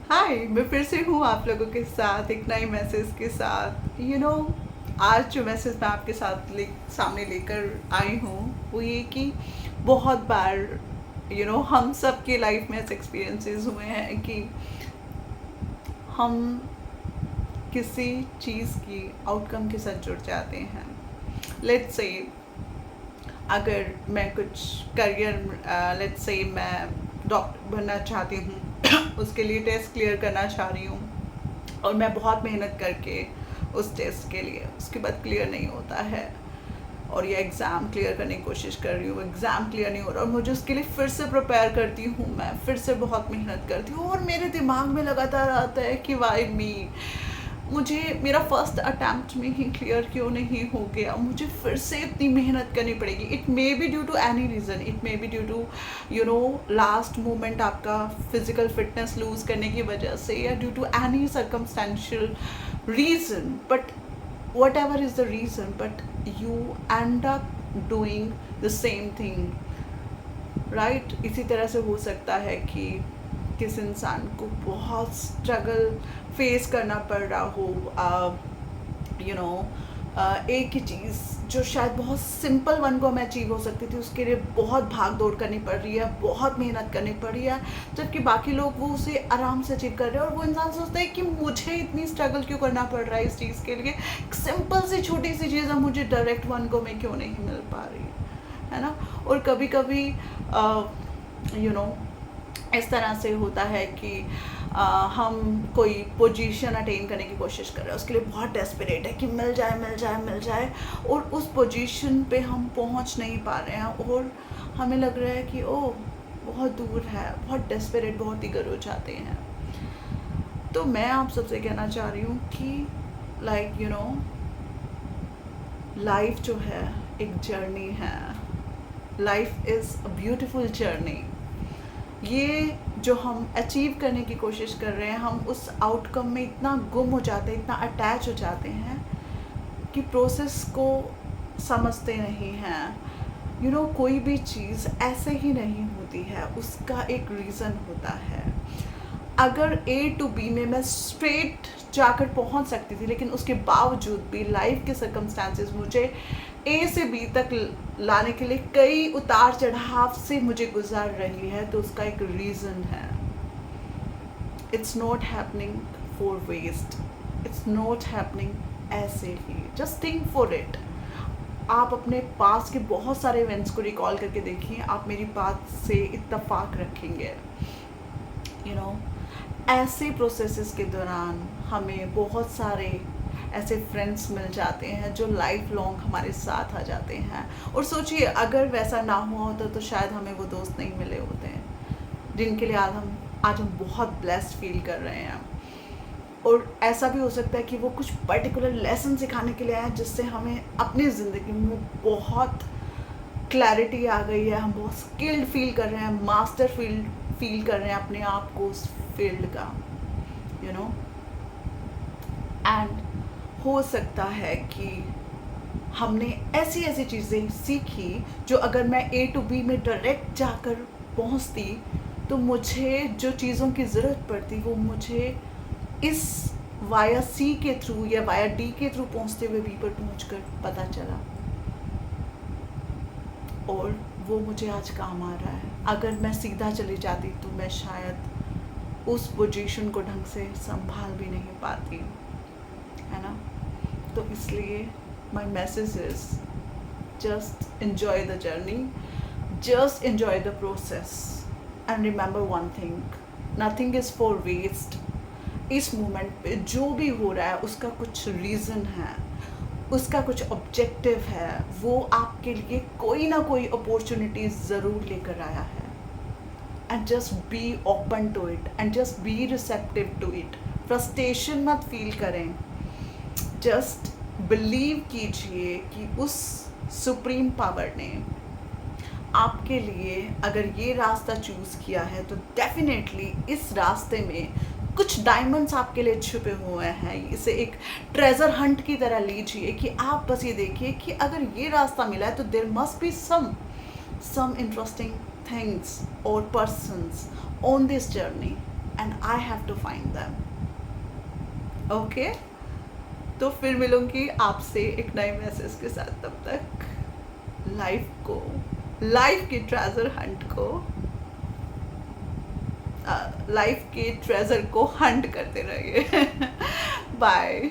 हाय, मैं फिर से हूँ आप लोगों के साथ एक नए मैसेज के साथ। आज जो मैसेज मैं आपके साथ सामने लेकर आई हूँ वो ये कि बहुत बार हम सब के लाइफ में ऐसे एक्सपीरियंसेस हुए हैं कि हम किसी चीज़ की आउटकम के साथ जुड़ जाते हैं। लेट्स से अगर मैं कुछ करियर, लेट्स से मैं डॉक्टर बनना चाहती हूँ उसके लिए टेस्ट क्लियर करना चाह रही हूँ और मैं बहुत मेहनत करके उस टेस्ट के लिए उसके बाद क्लियर नहीं होता है और ये एग्ज़ाम क्लियर करने की कोशिश कर रही हूँ, एग्ज़ाम क्लियर नहीं हो रहा और मुझे उसके लिए फिर से प्रिपेयर करती हूँ, मैं फिर से बहुत मेहनत करती हूँ और मेरे दिमाग में लगातार आता है कि वाई मी, मुझे मेरा फर्स्ट अटैम्प्ट में ही क्लियर क्यों नहीं हो गया, मुझे फिर से इतनी मेहनत करनी पड़ेगी। It may be due to any reason, it may be due to last moment आपका फिजिकल फिटनेस लूज करने की वजह से या due to any circumstantial reason, but whatever is the reason, but you end up doing the same thing, right. इसी तरह से हो सकता है कि किस इंसान को बहुत स्ट्रगल फेस करना पड़ रहा हो, यू नो एक ही चीज़ जो शायद बहुत सिंपल वन को हमें अचीव हो सकती थी उसके लिए बहुत भाग दौड़ करनी पड़ रही है, बहुत मेहनत करनी पड़ रही है, जबकि बाकी लोग वो उसे आराम से अचीव कर रहे हैं और वो इंसान सोचता है कि मुझे इतनी स्ट्रगल क्यों करना पड़ रहा है इस चीज़ के लिए, एक सिंपल सी छोटी सी चीज़ है मुझे डायरेक्ट वन को में क्यों नहीं मिल पा रही है ना। और कभी कभी यू नो इस तरह से होता है कि हम कोई पोजीशन अटेन करने की कोशिश कर रहे हैं, उसके लिए बहुत डेस्परेट है कि मिल जाए मिल जाए मिल जाए, और उस पोजीशन पे हम पहुंच नहीं पा रहे हैं और हमें लग रहा है कि ओह बहुत दूर है, बहुत डेस्परेट, बहुत ईगर हो जाते हैं। तो मैं आप सबसे कहना चाह रही हूँ कि लाइक लाइफ जो है एक जर्नी है, life is a beautiful journey. ये जो हम अचीव करने की कोशिश कर रहे हैं, हम उस आउटकम में इतना गुम हो जाते हैं, इतना अटैच हो जाते हैं कि प्रोसेस को समझते नहीं हैं। कोई भी चीज़ ऐसे ही नहीं होती है, उसका एक रीज़न होता है। अगर ए टू बी में मैं स्ट्रेट जाकर पहुंच सकती थी, लेकिन उसके बावजूद भी लाइफ के सर्कमस्टांसेस मुझे ए से बी तक लाने के लिए कई उतार चढ़ाव से मुझे गुजार रही है, तो उसका एक रीज़न है। It's not happening for waste, it's not happening ऐसे ही, जस्ट थिंक फॉर इट। आप अपने पास के बहुत सारे इवेंट्स को रिकॉल करके देखिए, आप मेरी बात से इत्तेफाक रखेंगे। ऐसे प्रोसेसेस के दौरान हमें बहुत सारे ऐसे फ्रेंड्स मिल जाते हैं जो लाइफ लॉन्ग हमारे साथ आ जाते हैं, और सोचिए अगर वैसा ना हुआ होता तो शायद हमें वो दोस्त नहीं मिले होते हैं जिनके लिए आज हम बहुत ब्लेस्ड फील कर रहे हैं। और ऐसा भी हो सकता है कि वो कुछ पर्टिकुलर लेसन सिखाने के लिए आए जिससे हमें अपनी ज़िंदगी में बहुत क्लैरिटी आ गई है, हम बहुत स्किल्ड फील कर रहे हैं, मास्टर फील कर रहे हैं अपने आप को उस फील्ड का, एंड हो सकता है कि हमने ऐसी ऐसी चीज़ें सीखी जो अगर मैं ए टू बी में डायरेक्ट जाकर पहुंचती तो मुझे जो चीज़ों की ज़रूरत पड़ती वो मुझे इस वाया सी के थ्रू या वाया डी के थ्रू पहुंचते हुए बी पर पहुंचकर पता चला, और वो मुझे आज काम आ रहा है। अगर मैं सीधा चली जाती तो मैं शायद उस पोजीशन को ढंग से संभाल भी नहीं पाती, है ना। तो इसलिए my message is just enjoy the journey, just enjoy the process, and remember one thing, nothing is for waste. इस मोमेंट पे जो भी हो रहा है उसका कुछ रीज़न है, उसका कुछ ऑब्जेक्टिव है, वो आपके लिए कोई ना कोई अपॉर्चुनिटी ज़रूर लेकर आया है। And just be open to it, and just be receptive to it. Frustration मत फील करें, जस्ट बिलीव कीजिए कि उस सुप्रीम पावर ने आपके लिए अगर ये रास्ता चूज़ किया है तो डेफिनेटली इस रास्ते में कुछ डायमंड्स आपके लिए छुपे हुए हैं। इसे एक ट्रेजर हंट की तरह लीजिए कि आप बस ये देखिए कि अगर ये रास्ता मिला है तो there must be some interesting things or persons on this journey, and I have to find them. Okay, तो फिर मिलूंगी आपसे एक नए मैसेज के साथ। तब तक लाइफ की ट्रेजर हंट को लाइफ के ट्रेजर को हंट करते रहिए। बाय।